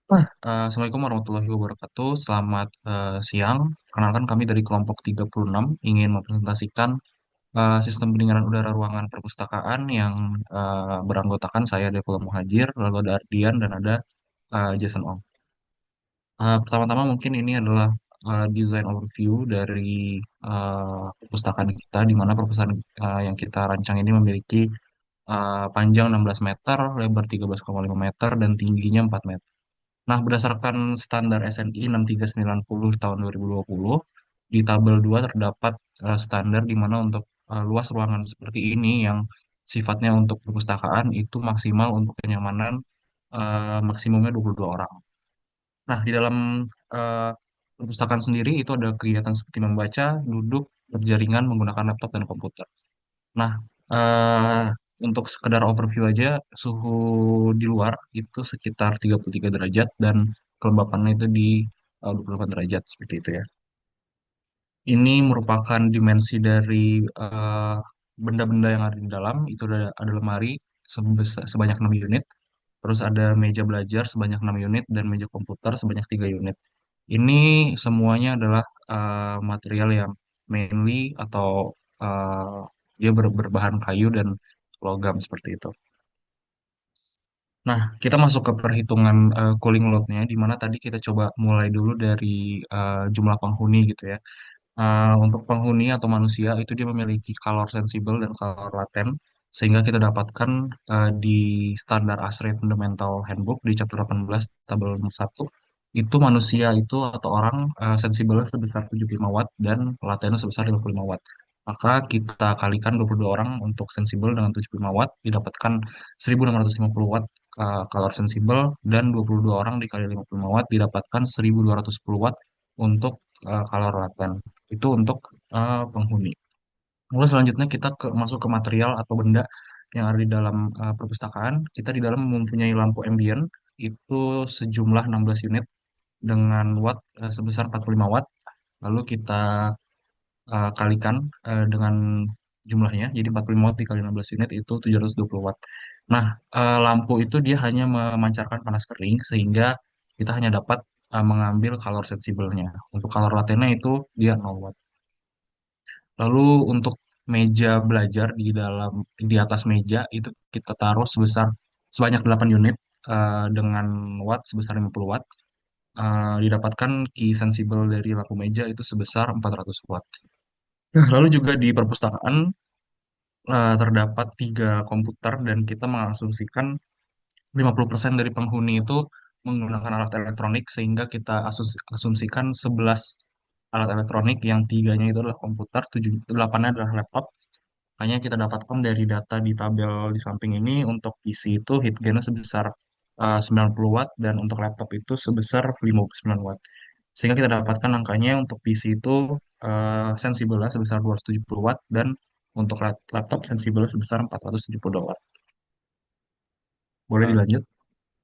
Assalamualaikum warahmatullahi wabarakatuh. Selamat siang. Kenalkan kami dari kelompok 36 ingin mempresentasikan sistem pendinginan udara ruangan perpustakaan yang beranggotakan saya Devola Muhajir, lalu ada Ardian dan ada Jason Ong. Pertama-tama mungkin ini adalah design overview dari perpustakaan kita, di mana perpustakaan yang kita rancang ini memiliki panjang 16 meter, lebar 13,5 meter, dan tingginya 4 meter. Nah, berdasarkan standar SNI 6390 tahun 2020, di tabel 2 terdapat standar di mana untuk luas ruangan seperti ini yang sifatnya untuk perpustakaan itu maksimal untuk kenyamanan maksimumnya 22 orang. Nah, di dalam eh, perpustakaan sendiri itu ada kegiatan seperti membaca, duduk, berjaringan menggunakan laptop dan komputer. Nah, eh, untuk sekedar overview aja, suhu di luar itu sekitar 33 derajat dan kelembapannya itu di 28 derajat seperti itu ya. Ini merupakan dimensi dari eh, benda-benda yang ada di dalam. Itu ada lemari sebanyak 6 unit, terus ada meja belajar sebanyak 6 unit dan meja komputer sebanyak 3 unit. Ini semuanya adalah material yang mainly atau eh, dia berbahan kayu dan logam seperti itu. Nah, kita masuk ke perhitungan cooling load-nya, di mana tadi kita coba mulai dulu dari jumlah penghuni gitu ya. Untuk penghuni atau manusia itu dia memiliki kalor sensibel dan kalor laten, sehingga kita dapatkan di standar ASRE Fundamental Handbook di chapter 18 tabel nomor 1, itu manusia itu atau orang sensibelnya sebesar 75 watt dan latennya sebesar 55 watt. Maka kita kalikan 22 orang untuk sensibel dengan 75 watt, didapatkan 1650 watt kalor sensibel, dan 22 orang dikali 55 watt didapatkan 1210 watt untuk kalor laten. Itu untuk penghuni. Lalu selanjutnya kita masuk ke material atau benda yang ada di dalam perpustakaan. Kita di dalam mempunyai lampu ambient itu sejumlah 16 unit dengan watt sebesar 45 watt. Lalu kita kalikan dengan jumlahnya. Jadi 45 watt dikali 16 unit itu 720 watt. Nah, lampu itu dia hanya memancarkan panas kering sehingga kita hanya dapat mengambil kalor sensibelnya. Untuk kalor latennya itu dia 0 watt. Lalu untuk meja belajar di atas meja itu kita taruh sebanyak 8 unit dengan watt sebesar 50 watt. Didapatkan key sensibel dari lampu meja itu sebesar 400 watt. Nah, lalu juga di perpustakaan terdapat 3 komputer dan kita mengasumsikan 50% dari penghuni itu menggunakan alat elektronik sehingga kita asumsikan 11 alat elektronik yang tiganya itu adalah komputer, 8-nya adalah laptop. Hanya kita dapatkan dari data di tabel di samping ini untuk PC itu heat gain-nya sebesar 90 watt dan untuk laptop itu sebesar 59 watt. Sehingga kita dapatkan angkanya untuk PC itu sensibelnya sebesar 270 watt dan untuk laptop sensibelnya sebesar 472 watt. Boleh Eh, dilanjut?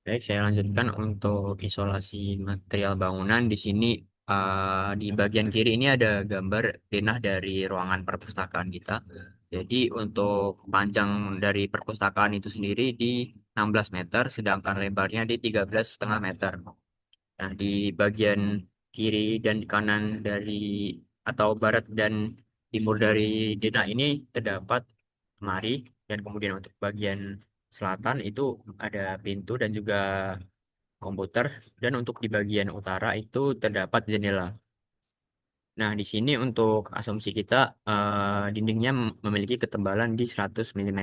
Baik, saya lanjutkan untuk isolasi material bangunan. Di sini di bagian kiri ini ada gambar denah dari ruangan perpustakaan kita. Jadi untuk panjang dari perpustakaan itu sendiri di 16 meter, sedangkan lebarnya di 13,5 meter. Nah, di bagian kiri dan kanan dari atau barat dan timur dari denah ini terdapat lemari, dan kemudian untuk bagian selatan itu ada pintu dan juga komputer, dan untuk di bagian utara itu terdapat jendela. Nah, di sini untuk asumsi kita dindingnya memiliki ketebalan di 100 mm,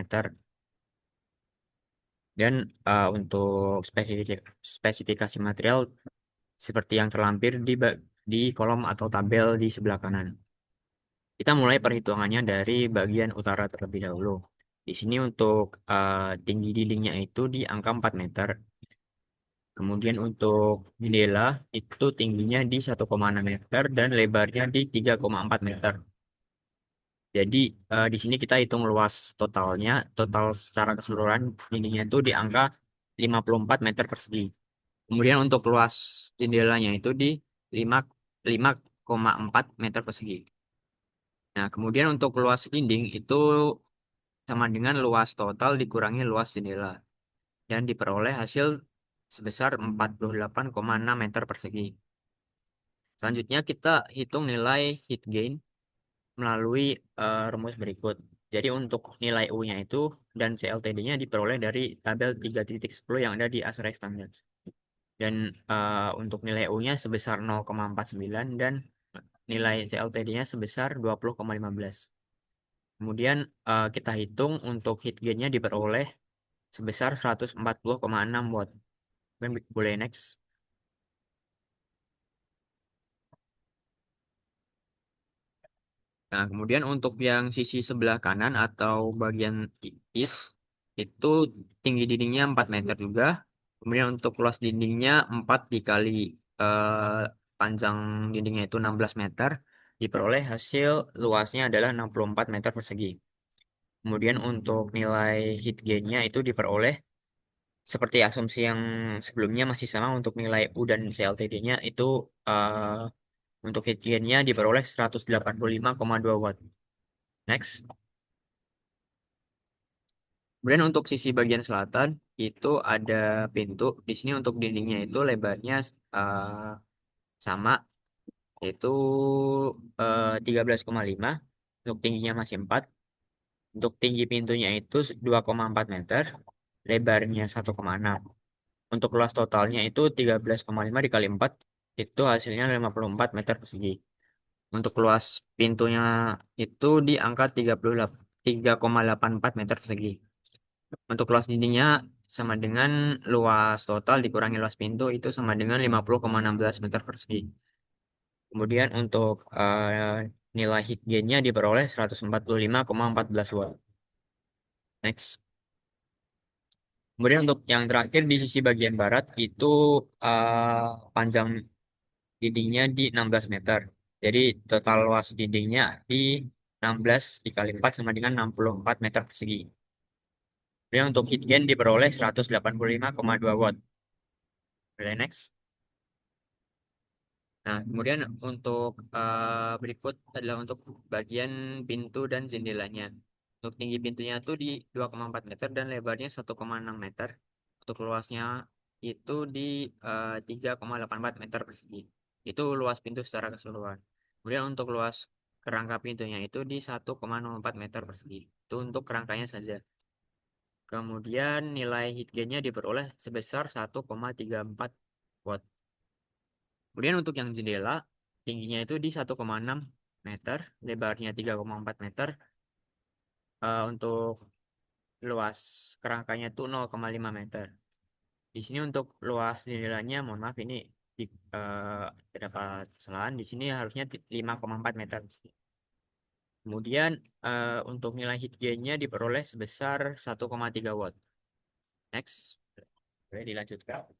dan untuk spesifikasi material seperti yang terlampir di kolom atau tabel di sebelah kanan. Kita mulai perhitungannya dari bagian utara terlebih dahulu. Di sini untuk tinggi dindingnya itu di angka 4 meter. Kemudian untuk jendela itu tingginya di 1,6 meter dan lebarnya di 3,4 meter. Jadi di sini kita hitung luas totalnya, total secara keseluruhan dindingnya itu di angka 54 meter persegi. Kemudian untuk luas jendelanya itu di 5 5,4 meter persegi. Nah, kemudian untuk luas dinding itu sama dengan luas total dikurangi luas jendela, dan diperoleh hasil sebesar 48,6 meter persegi. Selanjutnya kita hitung nilai heat gain melalui rumus berikut. Jadi untuk nilai U-nya itu dan CLTD-nya diperoleh dari tabel 3.10 yang ada di ASREX standar. Dan untuk nilai U-nya sebesar 0,49 dan nilai CLTD-nya sebesar 20,15. Kemudian kita hitung untuk heat gain-nya diperoleh sebesar 140,6 watt. Boleh next. Nah, kemudian untuk yang sisi sebelah kanan atau bagian is itu tinggi dindingnya 4 meter juga. Kemudian untuk luas dindingnya 4 dikali panjang dindingnya itu 16 meter. Diperoleh hasil luasnya adalah 64 meter persegi. Kemudian untuk nilai heat gain-nya itu diperoleh seperti asumsi yang sebelumnya masih sama untuk nilai U dan CLTD-nya itu untuk heat gain-nya diperoleh 185,2 watt. Next. Kemudian untuk sisi bagian selatan itu ada pintu. Di sini untuk dindingnya itu lebarnya sama yaitu 13,5. Untuk tingginya masih 4. Untuk tinggi pintunya itu 2,4 meter, lebarnya 1,6. Untuk luas totalnya itu 13,5 dikali 4 itu hasilnya 54 meter persegi. Untuk luas pintunya itu di angka 3,84 meter persegi. Untuk luas dindingnya sama dengan luas total dikurangi luas pintu itu sama dengan 50,16 meter persegi. Kemudian untuk nilai heat gain-nya diperoleh 145,14 watt. Next. Kemudian untuk yang terakhir di sisi bagian barat itu panjang dindingnya di 16 meter. Jadi total luas dindingnya di 16 dikali 4 sama dengan 64 meter persegi. Kemudian untuk heat gain diperoleh 185,2 watt. Boleh next. Nah, kemudian untuk berikut adalah untuk bagian pintu dan jendelanya. Untuk tinggi pintunya itu di 2,4 meter dan lebarnya 1,6 meter. Untuk luasnya itu di 3,84 meter persegi. Itu luas pintu secara keseluruhan. Kemudian untuk luas kerangka pintunya itu di 1,04 meter persegi. Itu untuk kerangkanya saja. Kemudian nilai heat gain-nya diperoleh sebesar 1,34 watt. Kemudian untuk yang jendela, tingginya itu di 1,6 meter, lebarnya 3,4 meter. Untuk luas kerangkanya itu 0,5 meter. Di sini untuk luas jendelanya, mohon maaf ini di, eh, terdapat kesalahan. Di sini harusnya 5,4 meter. Kemudian untuk nilai heat gain-nya diperoleh sebesar 1,3 watt. Next, boleh dilanjutkan.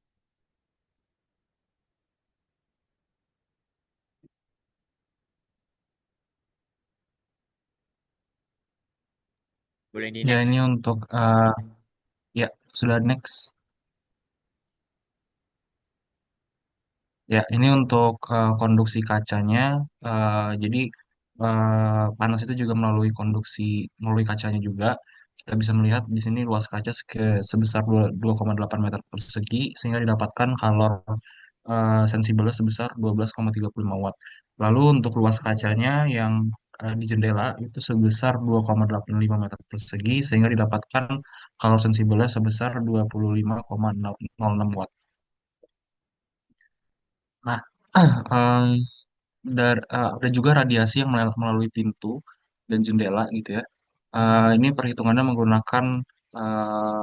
Boleh di Ya, next. ini untuk ya sudah next. Ya, ini untuk konduksi kacanya. Jadi panas itu juga melalui kacanya juga. Kita bisa melihat di sini luas kaca sebesar 2,8 meter persegi sehingga didapatkan kalor sensibelnya sebesar 12,35 watt. Lalu untuk luas kacanya yang di jendela itu sebesar 2,85 meter persegi sehingga didapatkan kalor sensibelnya sebesar 25,06 watt. Nah, ada juga radiasi yang melalui pintu dan jendela gitu ya. Ini perhitungannya menggunakan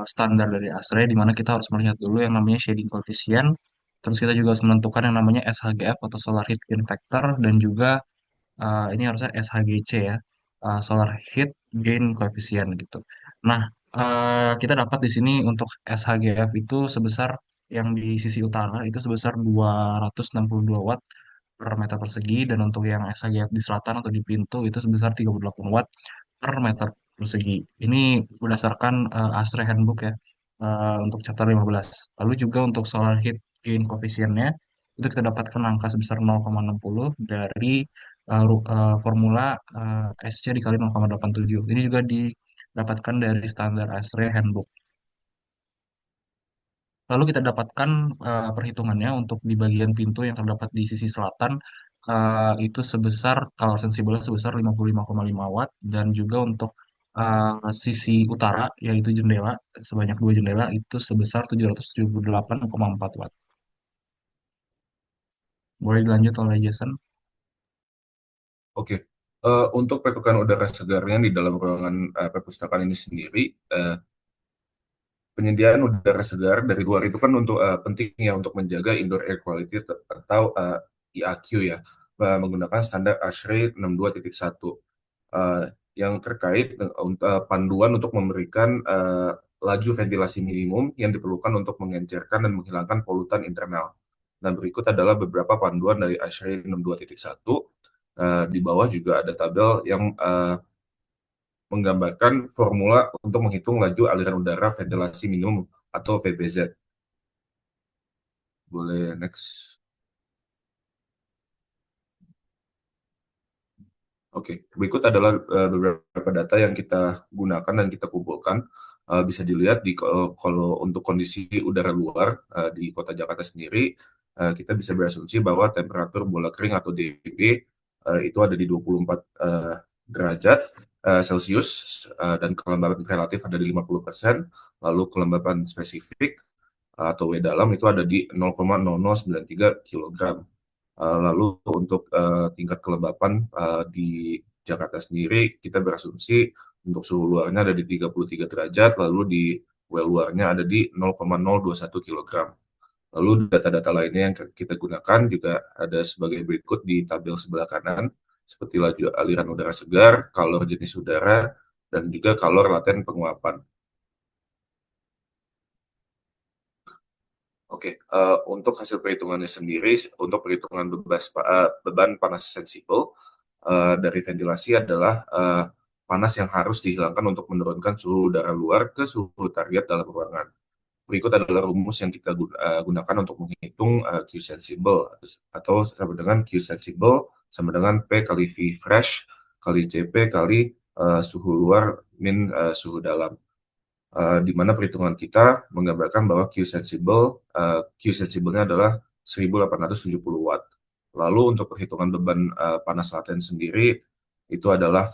standar dari ASRE di mana kita harus melihat dulu yang namanya shading coefficient. Terus kita juga harus menentukan yang namanya SHGF atau Solar Heat Gain Factor dan juga ini harusnya SHGC ya, Solar Heat Gain Coefficient gitu. Nah, kita dapat di sini untuk SHGF itu sebesar yang di sisi utara itu sebesar 262 watt per meter persegi dan untuk yang SHGF di selatan atau di pintu itu sebesar 38 watt per meter persegi. Ini berdasarkan ASRE Handbook ya untuk chapter 15. Lalu juga untuk solar heat gain koefisiennya itu kita dapatkan angka sebesar 0,60 dari formula SC dikali 0,87. Ini juga didapatkan dari standar ASRE Handbook. Lalu kita dapatkan perhitungannya untuk di bagian pintu yang terdapat di sisi selatan itu sebesar color sensible sebesar 55,5 watt dan juga untuk sisi utara yaitu jendela sebanyak dua jendela itu sebesar 778,4 watt. Boleh dilanjut oleh Jason? Oke. Untuk pertukaran udara segarnya di dalam ruangan perpustakaan ini sendiri, eh, penyediaan udara segar dari luar itu kan untuk penting ya untuk menjaga indoor air quality atau IAQ ya, menggunakan standar ASHRAE 62.1 eh, yang terkait panduan untuk memberikan laju ventilasi minimum yang diperlukan untuk mengencerkan dan menghilangkan polutan internal. Nah, berikut adalah beberapa panduan dari ASHRAE 62.1. Di bawah juga ada tabel yang menggambarkan formula untuk menghitung laju aliran udara ventilasi minimum atau VVZ. Boleh next. Oke, berikut adalah beberapa data yang kita gunakan dan kita kumpulkan. Bisa dilihat kalau untuk kondisi udara luar di Kota Jakarta sendiri, kita bisa berasumsi bahwa temperatur bola kering atau DB itu ada di 24 derajat Celcius dan kelembaban relatif ada di 50%, lalu kelembaban spesifik atau W dalam itu ada di 0,0093 kilogram. Lalu untuk tingkat kelembapan di Jakarta sendiri, kita berasumsi untuk suhu luarnya ada di 33 derajat, lalu di well luarnya ada di 0,021 kilogram. Lalu data-data lainnya yang kita gunakan juga ada sebagai berikut di tabel sebelah kanan, seperti laju aliran udara segar, kalor jenis udara, dan juga kalor laten penguapan. Oke, untuk hasil perhitungannya sendiri, untuk perhitungan beban panas sensibel dari ventilasi adalah panas yang harus dihilangkan untuk menurunkan suhu udara luar ke suhu target dalam ruangan. Berikut adalah rumus yang kita gunakan untuk menghitung Q sensibel atau sama dengan Q sensibel sama dengan P kali V fresh kali CP kali suhu luar min suhu dalam. Di mana perhitungan kita menggambarkan bahwa Q sensibelnya adalah 1870 watt. Lalu untuk perhitungan beban panas laten sendiri itu adalah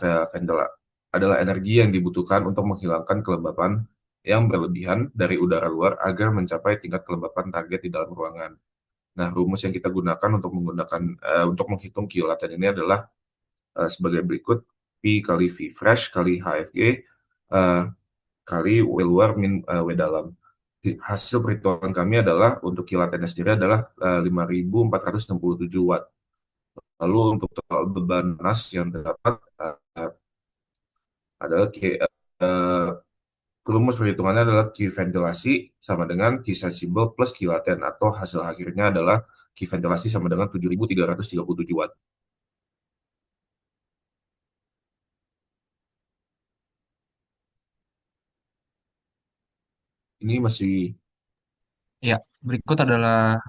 energi yang dibutuhkan untuk menghilangkan kelembapan yang berlebihan dari udara luar agar mencapai tingkat kelembapan target di dalam ruangan. Nah, rumus yang kita gunakan untuk menghitung Q laten ini adalah sebagai berikut: P kali V fresh kali HFG kali W luar min W dalam. Hasil perhitungan kami adalah untuk kilatennya sendiri adalah 5.467 watt. Lalu untuk total beban panas yang terdapat adalah rumus perhitungannya adalah Q ventilasi sama dengan Q sensible plus Q laten atau hasil akhirnya adalah Q ventilasi sama dengan 7.337 watt. Ini masih Ya, berikut adalah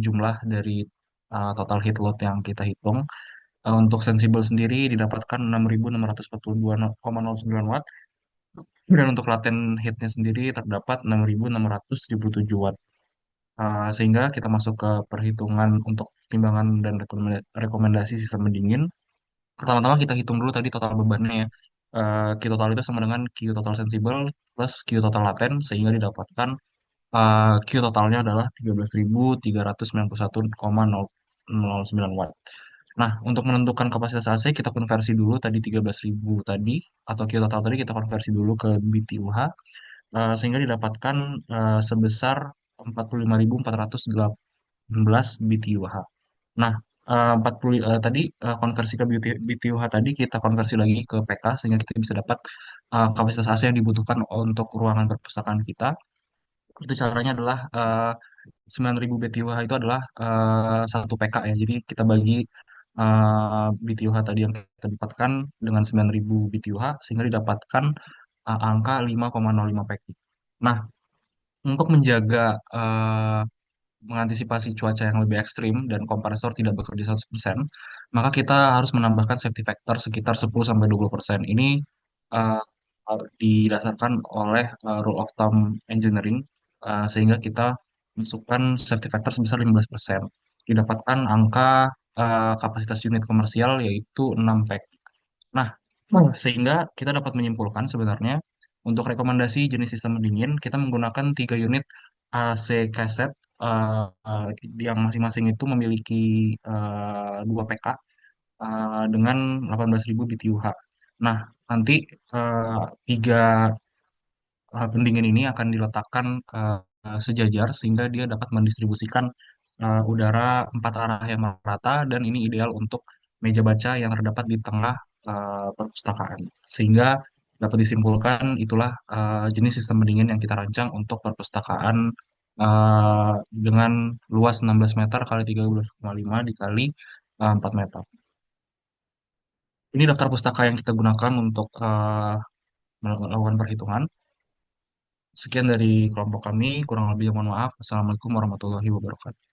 jumlah dari total heat load yang kita hitung. Untuk sensibel sendiri didapatkan 6.642,09 watt dan untuk latent heatnya sendiri terdapat 6.677 watt. Sehingga kita masuk ke perhitungan untuk timbangan dan rekomendasi sistem pendingin. Pertama-tama kita hitung dulu tadi total bebannya ya. Q total itu sama dengan Q total sensibel plus Q total laten sehingga didapatkan Q totalnya adalah 13.391,009 watt. Nah, untuk menentukan kapasitas AC kita konversi dulu tadi 13.000 tadi atau Q total tadi kita konversi dulu ke BTUH sehingga didapatkan sebesar 45.418 BTUH. Nah, 40 tadi konversi ke BTUH tadi kita konversi lagi ke PK sehingga kita bisa dapat kapasitas AC yang dibutuhkan untuk ruangan perpustakaan kita. Itu caranya adalah 9.000 BTUH itu adalah 1 PK ya. Jadi kita bagi BTUH tadi yang kita dapatkan dengan 9.000 BTUH sehingga didapatkan angka 5,05 PK. Nah, untuk menjaga mengantisipasi cuaca yang lebih ekstrim dan kompresor tidak bekerja 100%, maka kita harus menambahkan safety factor sekitar 10-20%. Ini uh, didasarkan oleh rule of thumb engineering, sehingga kita masukkan safety factor sebesar 15%. Didapatkan angka kapasitas unit komersial yaitu 6 pack. Nah, sehingga kita dapat menyimpulkan sebenarnya untuk rekomendasi jenis sistem pendingin, kita menggunakan 3 unit AC cassette yang masing-masing itu memiliki 2 PK dengan 18.000 BTUH. Nah, nanti tiga pendingin ini akan diletakkan sejajar sehingga dia dapat mendistribusikan udara 4 arah yang merata dan ini ideal untuk meja baca yang terdapat di tengah perpustakaan. Sehingga dapat disimpulkan itulah jenis sistem pendingin yang kita rancang untuk perpustakaan dengan luas 16 meter kali 13,5 dikali 4 meter. Ini daftar pustaka yang kita gunakan untuk melakukan perhitungan. Sekian dari kelompok kami, kurang lebih mohon maaf. Assalamualaikum warahmatullahi wabarakatuh.